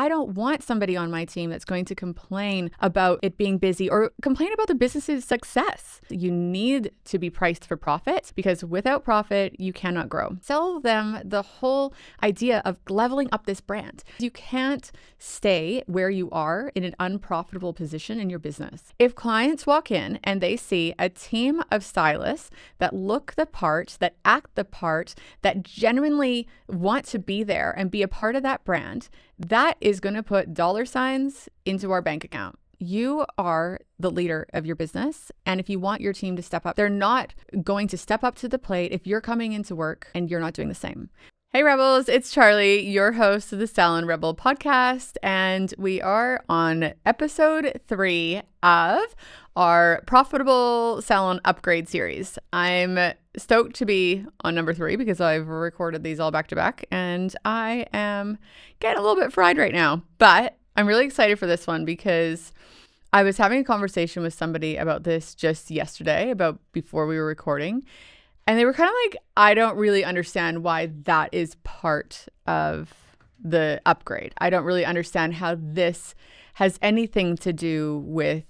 I don't want somebody on my team that's going to complain about it being busy or complain about the business's success. You need to be priced for profit because without profit, you cannot grow. Sell them the whole idea of leveling up this brand. You can't stay where you are in an unprofitable position in your business. If clients walk in and they see a team of stylists that look the part, that act the part, that genuinely want to be there and be a part of that brand, that is going to put dollar signs into our bank account. You are the leader of your business. And if you want your team to step up, they're not going to step up to the plate if you're coming into work and you're not doing the same. Hey Rebels, it's Charlie, your host of the Salon Rebel podcast, and we are on episode 3 of our Profitable Salon Upgrade series. I'm stoked to be on number 3 because I've recorded these all back to back, and I am getting a little bit fried right now, but I'm really excited for this one because I was having a conversation with somebody about this just yesterday, about before we were recording. And they were kind of like, I don't really understand why that is part of the upgrade. I don't really understand how this has anything to do with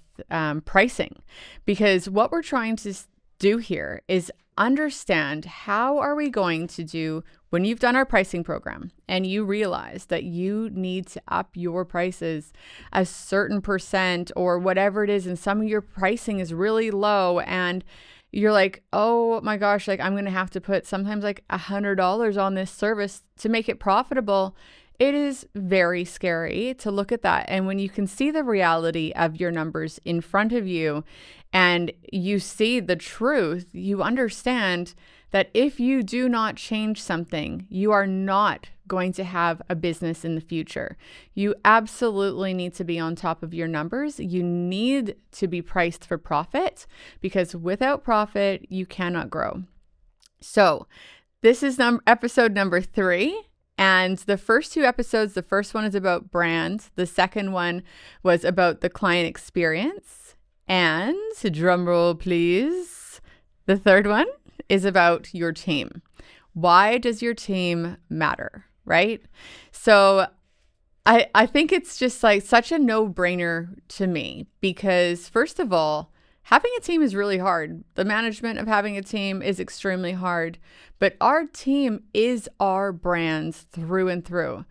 pricing. Because what we're trying to do here is understand how are we going to do when you've done our pricing program and you realize that you need to up your prices a certain percent or whatever it is, and some of your pricing is really low and you're like, oh my gosh, like I'm going to have to put sometimes like $100 on this service to make it profitable. It is very scary to look at that. And when you can see the reality of your numbers in front of you and you see the truth, you understand that if you do not change something, you are not going to have a business in the future. You absolutely need to be on top of your numbers. You need to be priced for profit because without profit, you cannot grow. So this is episode number 3. And the first 2 episodes, the first one is about brand. The second one was about the client experience. And drum roll, please. The third one is about your team. Why does your team matter, right? So I think it's just like such a no-brainer to me because first of all, having a team is really hard. The management of having a team is extremely hard, but our team is our brands through and through,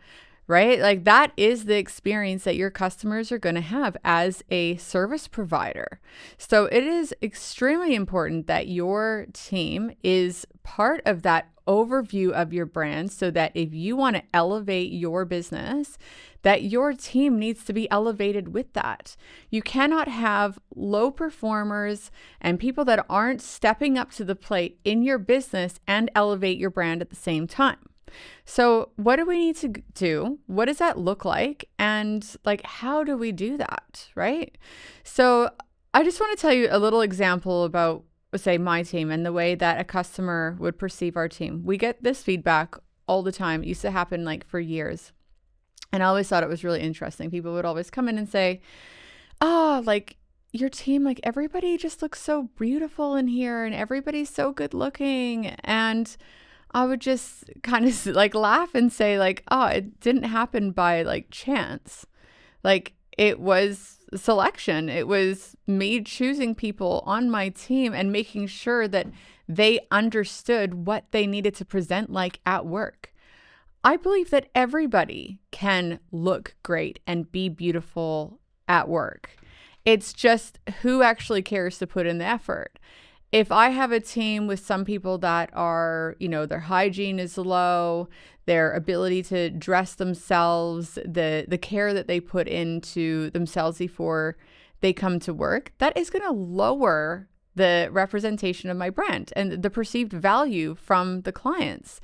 right? Like that is the experience that your customers are going to have as a service provider. So it is extremely important that your team is part of that overview of your brand so that if you want to elevate your business, that your team needs to be elevated with that. You cannot have low performers and people that aren't stepping up to the plate in your business and elevate your brand at the same time. So what do we need to do? What does that look like? And like, how do we do that, right? So I just want to tell you a little example about, say, my team and the way that a customer would perceive our team. We get this feedback all the time. It used to happen like for years. And I always thought it was really interesting. People would always come in and say, oh, like your team, like everybody just looks so beautiful in here and everybody's so good looking. And I would just kind of like laugh and say like, oh, it didn't happen by like chance. Like it was selection. It was me choosing people on my team and making sure that they understood what they needed to present like at work. I believe that everybody can look great and be beautiful at work. It's just who actually cares to put in the effort. If I have a team with some people that are, you know, their hygiene is low, their ability to dress themselves, the care that they put into themselves before they come to work, that is going to lower the representation of my brand and the perceived value from the clients.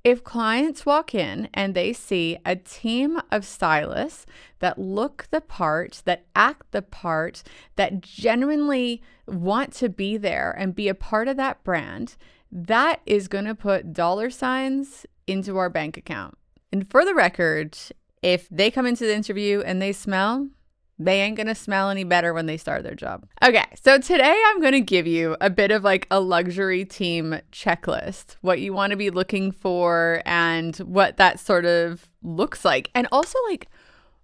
If clients walk in and they see a team of stylists that look the part, that act the part, that genuinely want to be there and be a part of that brand, that is going to put dollar signs into our bank account. And for the record, if they come into the interview and they smell, they ain't going to smell any better when they start their job. Okay, so today I'm going to give you a bit of like a luxury team checklist, what you want to be looking for and what that sort of looks like. And also like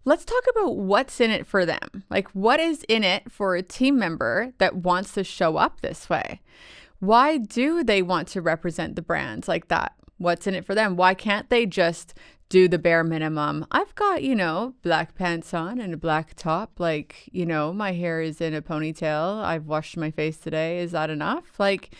Let's talk about what's in it for them. Like, what is in it for a team member that wants to show up this way? Why do they want to represent the brand like that? What's in it for them? Why can't they just do the bare minimum? I've got, black pants on and a black top. Like, my hair is in a ponytail. I've washed my face today. Is that enough? Like,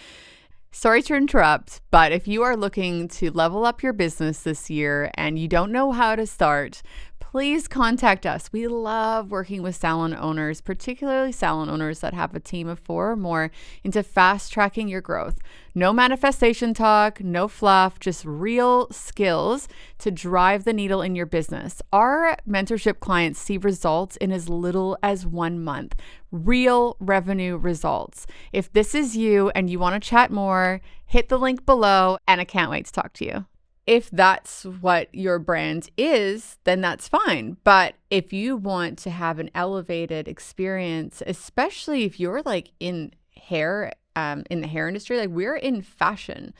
sorry to interrupt, but if you are looking to level up your business this year and you don't know how to start, please contact us. We love working with salon owners, particularly salon owners that have a team of 4 or more, into fast tracking your growth. No manifestation talk, no fluff, just real skills to drive the needle in your business. Our mentorship clients see results in as little as 1 month. Real revenue results. If this is you and you want to chat more, hit the link below, and I can't wait to talk to you. If that's what your brand is, then that's fine. But if you want to have an elevated experience, especially if you're like in hair, in the hair industry, like we're in fashion,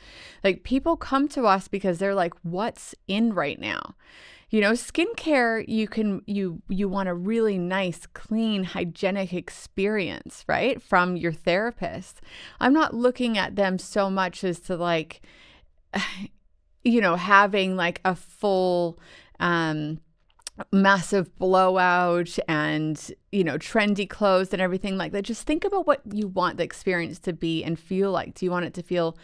like people come to us because they're like, what's in right now? Skincare, you want a really nice, clean, hygienic experience, right? From your therapist. I'm not looking at them so much as to like, having like a full massive blowout and, trendy clothes and everything like that. Just think about what you want the experience to be and feel like. Do you want it to feel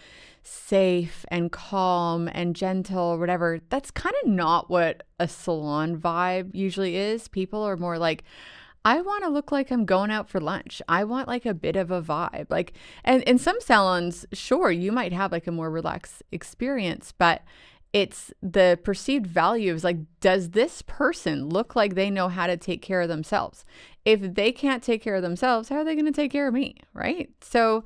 safe and calm and gentle or whatever? That's kind of not what a salon vibe usually is. People are more like, I want to look like I'm going out for lunch. I want like a bit of a vibe. Like, and in some salons, sure, you might have like a more relaxed experience, but it's the perceived value is like, does this person look like they know how to take care of themselves? If they can't take care of themselves, how are they going to take care of me? Right? So,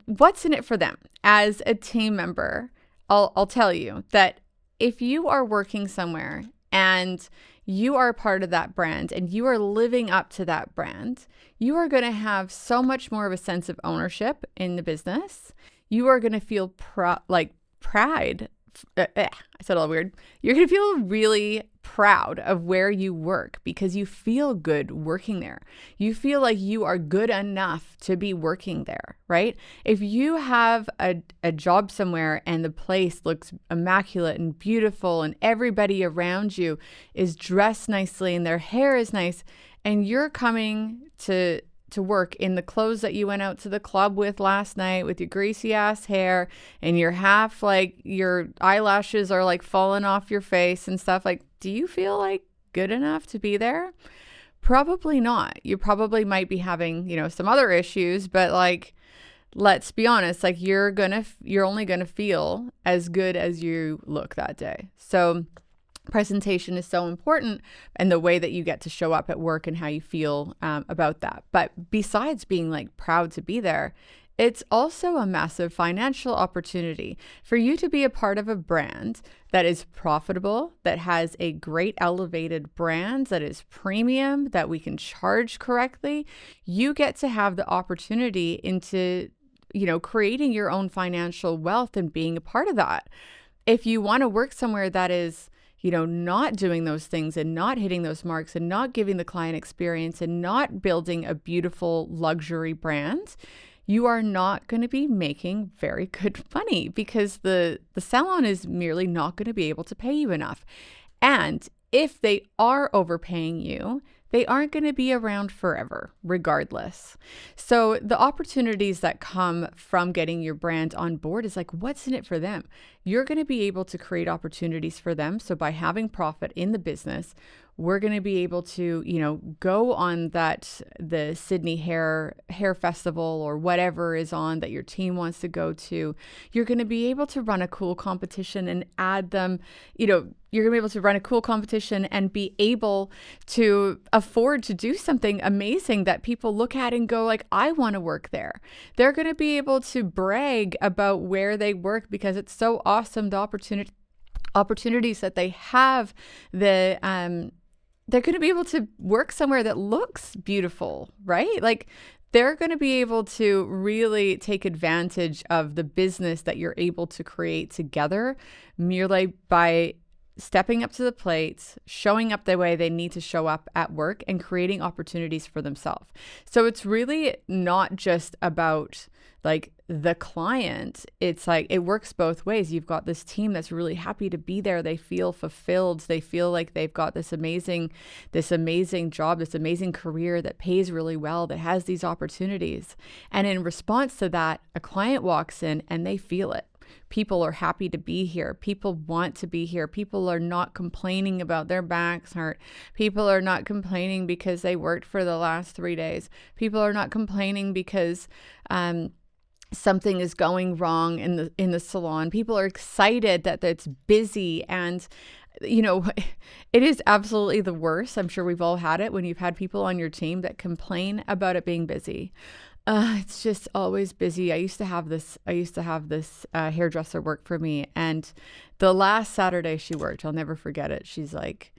what's in it for them? As a team member, I'll tell you that if you are working somewhere and you are a part of that brand and you are living up to that brand, you are going to have so much more of a sense of ownership in the business. You are going to feel pride. I said all weird. You're going to feel really proud of where you work because you feel good working there. You feel like you are good enough to be working there, right? If you have a job somewhere and the place looks immaculate and beautiful and everybody around you is dressed nicely and their hair is nice and you're coming to work in the clothes that you went out to the club with last night with your greasy ass hair and you're half like your eyelashes are like falling off your face and stuff, like, do you feel like good enough to be there? Probably not. You probably might be having, some other issues, but like, let's be honest, like you're only going to feel as good as you look that day. So presentation is so important and the way that you get to show up at work and how you feel about that. But besides being like proud to be there, it's also a massive financial opportunity for you to be a part of a brand that is profitable, that has a great elevated brand, that is premium, that we can charge correctly. You get to have the opportunity into, creating your own financial wealth and being a part of that. If you want to work somewhere that is not doing those things and not hitting those marks and not giving the client experience and not building a beautiful luxury brand, you are not going to be making very good money because the salon is merely not going to be able to pay you enough. And if they are overpaying you, they aren't going to be around forever, regardless. So the opportunities that come from getting your brand on board is like, what's in it for them? You're going to be able to create opportunities for them. So by having profit in the business, we're going to be able to, go on the Sydney Hair Festival or whatever is on that your team wants to go to. You're going to be able to run a cool competition and add them, you're going to be able to run a cool competition and be able to afford to do something amazing that people look at and go like, I want to work there. They're going to be able to brag about where they work because it's so awesome, the opportunities that they have, they're going to be able to work somewhere that looks beautiful, right? Like they're going to be able to really take advantage of the business that you're able to create together merely by stepping up to the plate, showing up the way they need to show up at work, and creating opportunities for themselves. So it's really not just about like the client. It's like it works both ways. You've got this team that's really happy to be there. They feel fulfilled. They feel like they've got this amazing job, this amazing career that pays really well, that has these opportunities. And in response to that, a client walks in and they feel it. People are happy to be here. People want to be here. People are not complaining about their backs hurt. People are not complaining because they worked for the last 3 days. People are not complaining because something is going wrong in the salon. People are excited that it's busy, and it is absolutely the worst. I'm sure we've all had it when you've had people on your team that complain about it being busy. It's just always busy. I used to have this hairdresser work for me, and the last Saturday she worked, I'll never forget it. She's like,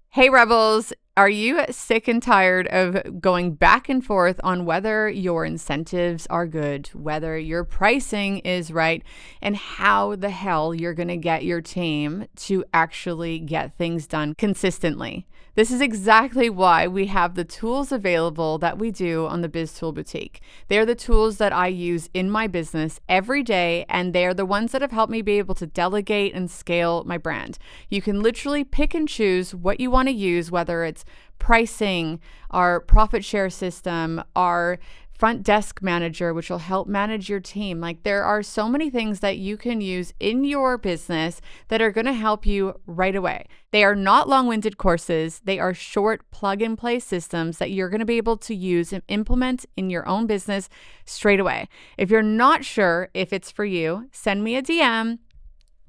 "Hey Rebels, are you sick and tired of going back and forth on whether your incentives are good, whether your pricing is right, and how the hell you're going to get your team to actually get things done consistently?" This is exactly why we have the tools available that we do on the Biz Tool Boutique. They're the tools that I use in my business every day, and they're the ones that have helped me be able to delegate and scale my brand. You can literally pick and choose what you want to use, whether it's pricing, our profit share system, our front desk manager, which will help manage your team. Like, there are so many things that you can use in your business that are going to help you right away. They are not long-winded courses. They are short plug-and-play systems that you're going to be able to use and implement in your own business straight away. If you're not sure if it's for you, send me a DM,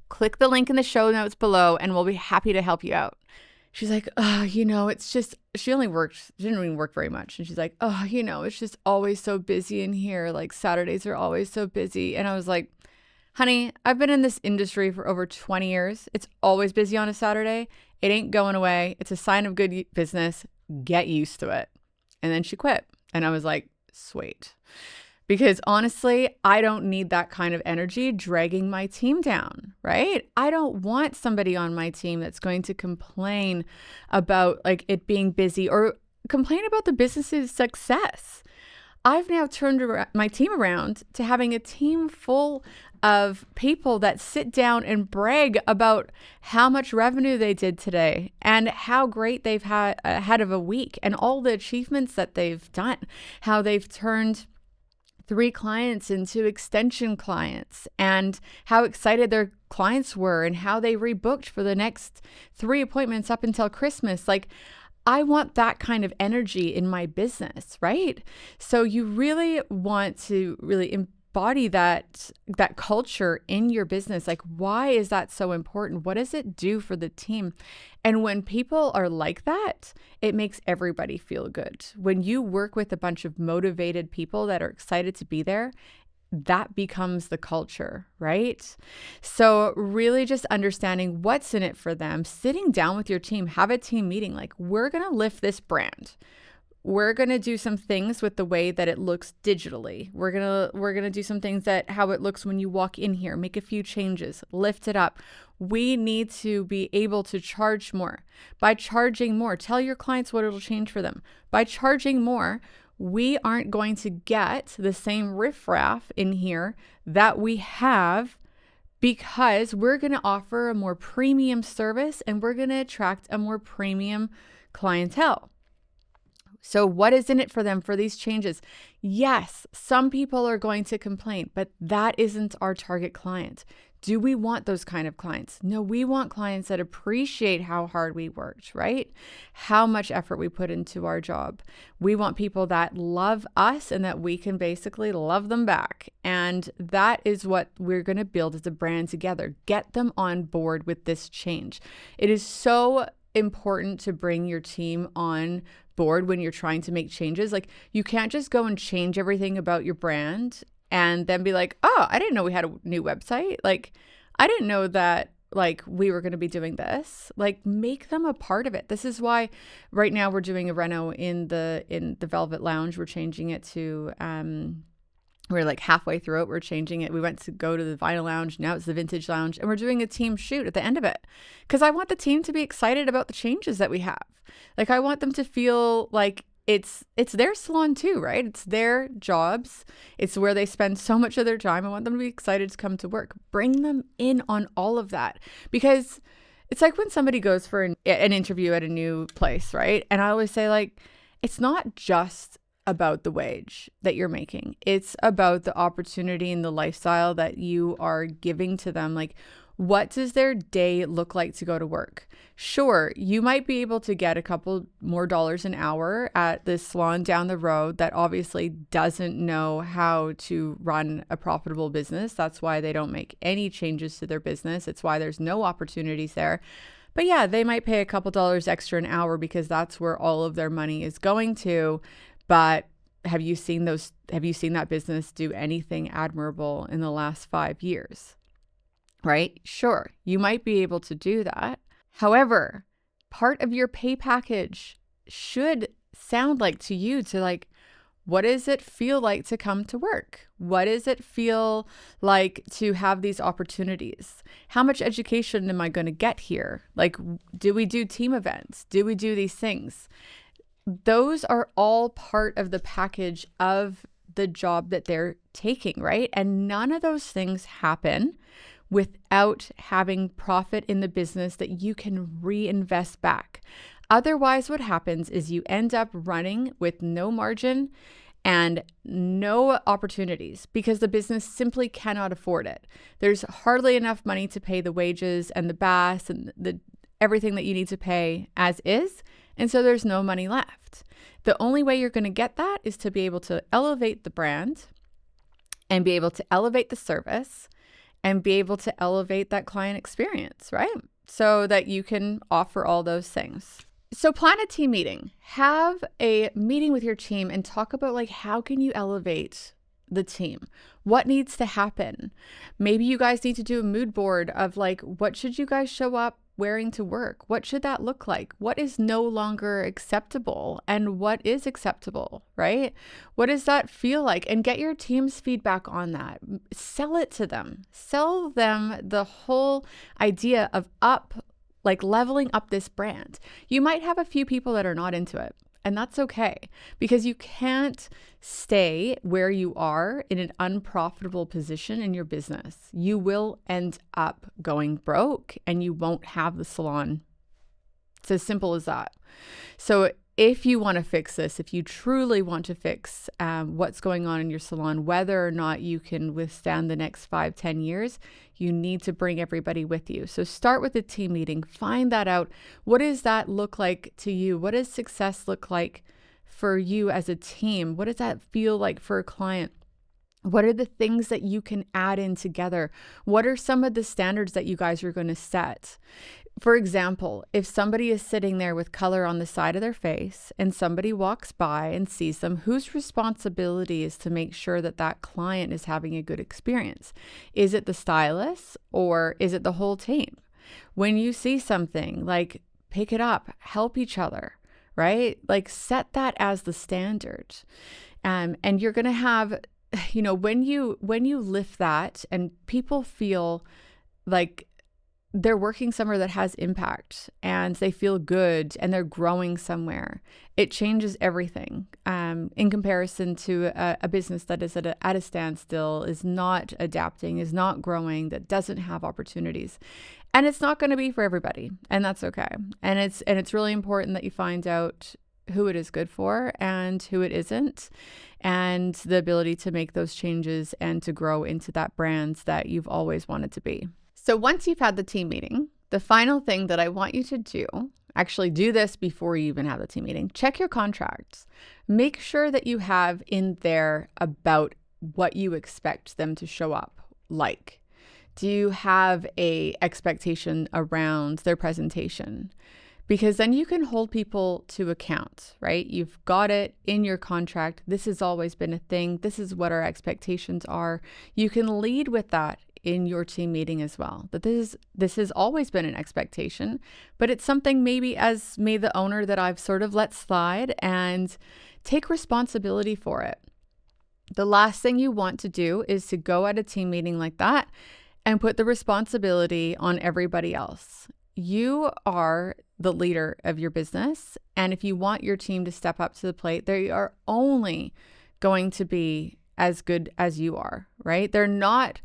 click the link in the show notes below, and we'll be happy to help you out. She's like, it's just, she didn't even work very much. And she's like, it's just always so busy in here. Like, Saturdays are always so busy. And I was like, honey, I've been in this industry for over 20 years. It's always busy on a Saturday. It ain't going away. It's a sign of good business. Get used to it. And then she quit. And I was like, sweet. Because honestly, I don't need that kind of energy dragging my team down, right? I don't want somebody on my team that's going to complain about like it being busy or complain about the business's success. I've now turned my team around to having a team full of people that sit down and brag about how much revenue they did today and how great they've had ahead of a week and all the achievements that they've done, how they've turned 3 clients into extension clients, and how excited their clients were and how they rebooked for the next 3 appointments up until Christmas. Like, I want that kind of energy in my business, right? So you really want to really embody that culture in your business. Like, why is that so important? What does it do for the team? And when people are like that, it makes everybody feel good. When you work with a bunch of motivated people that are excited to be there, that becomes the culture, right? So really just understanding what's in it for them, sitting down with your team, have a team meeting, like, we're going to lift this brand. We're going to do some things with the way that it looks digitally. We're going to do some things that how it looks when you walk in here, make a few changes, lift it up. We need to be able to charge more. By charging more, tell your clients what it'll change for them. By charging more, we aren't going to get the same riffraff in here that we have, because we're going to offer a more premium service and we're going to attract a more premium clientele. So what is in it for them for these changes? Yes, some people are going to complain, but that isn't our target client. Do we want those kind of clients? No, we want clients that appreciate how hard we worked, right? How much effort we put into our job. We want people that love us and that we can basically love them back. And that is what we're going to build as a brand together. Get them on board with this change. It is so important to bring your team on board when you're trying to make changes. Like, you can't just go and change everything about your brand and then be like, oh, I didn't know we had a new website. Like, I didn't know that like we were going to be doing this. Like, make them a part of it. This is why right now we're doing a reno in the Velvet Lounge. We're changing it to We're like halfway through it. We're changing it. We went to go to the vinyl lounge. Now it's the vintage lounge. And we're doing a team shoot at the end of it. Because I want the team to be excited about the changes that we have. Like, I want them to feel like it's their salon too, right? It's their jobs. It's where they spend so much of their time. I want them to be excited to come to work. Bring them in on all of that. Because it's like when somebody goes for an interview at a new place, right? And I always say, like, it's not just about the wage that you're making. It's about the opportunity and the lifestyle that you are giving to them. Like, what does their day look like to go to work? Sure, you might be able to get a couple more dollars an hour at this salon down the road that obviously doesn't know how to run a profitable business. That's why they don't make any changes to their business. It's why there's no opportunities there. But yeah, they might pay a couple dollars extra an hour because that's where all of their money is going to. But have you seen that business do anything admirable in the last 5 years? Right? Sure, you might be able to do that. However, part of your pay package should sound like to you to like, what does it feel like to come to work? What does it feel like to have these opportunities? How much education am I going to get here? Like, do we do team events? Do we do these things? Those are all part of the package of the job that they're taking, right? And none of those things happen without having profit in the business that you can reinvest back. Otherwise, what happens is you end up running with no margin and no opportunities because the business simply cannot afford it. There's hardly enough money to pay the wages and the baths and the everything that you need to pay as is. And so there's no money left. The only way you're going to get that is to be able to elevate the brand and be able to elevate the service and be able to elevate that client experience, right? So that you can offer all those things. So plan a team meeting. Have a meeting with your team and talk about like, how can you elevate the team? What needs to happen? Maybe you guys need to do a mood board of like, what should you guys show up wearing to work? What should that look like? What is no longer acceptable and what is acceptable, right? What does that feel like? And get your team's feedback on that. Sell it to them. Sell them the whole idea of leveling up this brand. You might have a few people that are not into it. And that's okay, because you can't stay where you are in an unprofitable position in your business. You will end up going broke and you won't have the salon. It's as simple as that. So if you want to fix this, if you truly want to fix what's going on in your salon, whether or not you can withstand the next 5-10 years, you need to bring everybody with you. So start with a team meeting, find that out. What does that look like to you? What does success look like for you as a team? What does that feel like for a client? What are the things that you can add in together? What are some of the standards that you guys are going to set? For example, if somebody is sitting there with color on the side of their face and somebody walks by and sees them, whose responsibility is to make sure that that client is having a good experience? Is it the stylist or is it the whole team? When you see something, like, pick it up, help each other, right? Like, set that as the standard. And you're going to have, when you lift that and people feel like they're working somewhere that has impact and they feel good and they're growing somewhere, it changes everything in comparison to a business that is at a standstill, is not adapting, is not growing, that doesn't have opportunities. And it's not going to be for everybody, and that's okay. And it's really important that you find out who it is good for and who it isn't, and the ability to make those changes and to grow into that brand that you've always wanted to be. So once you've had the team meeting, the final thing that I want you to do, actually do this before you even have the team meeting, check your contracts. Make sure that you have in there about what you expect them to show up like. Do you have a expectation around their presentation? Because then you can hold people to account, right? You've got it in your contract. This has always been a thing. This is what our expectations are. You can lead with that in your team meeting as well, that this has always been an expectation, but it's something maybe as me, the owner, that I've sort of let slide, and take responsibility for it. The last thing you want to do is to go at a team meeting like that and put the responsibility on everybody else. You are the leader of your business. And if you want your team to step up to the plate, they are only going to be as good as you are, right? They're not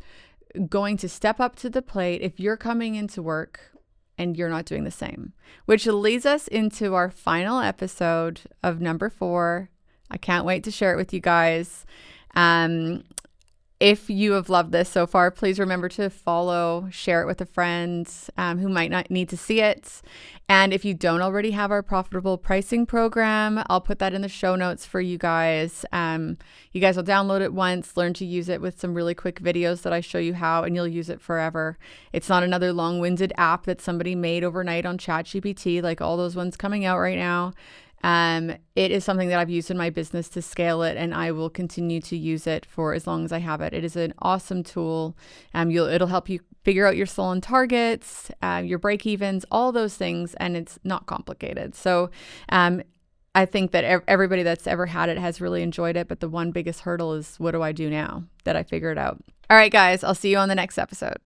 going to step up to the plate if you're coming into work and you're not doing the same, which leads us into our final episode of number 4. I can't wait to share it with you guys. If you have loved this so far, please remember to follow, share it with a friend who might not need to see it. And if you don't already have our profitable pricing program, I'll put that in the show notes for you guys. You guys will download it once, learn to use it with some really quick videos that I show you how, and you'll use it forever. It's not another long-winded app that somebody made overnight on ChatGPT, like all those ones coming out right now. It is something that I've used in my business to scale it, and I will continue to use it for as long as I have it. It is an awesome tool. It'll help you figure out your salon targets, your break evens, all those things, and it's not complicated. So, I think that everybody that's ever had it has really enjoyed it, but the one biggest hurdle is, what do I do now that I figured it out? All right, guys, I'll see you on the next episode.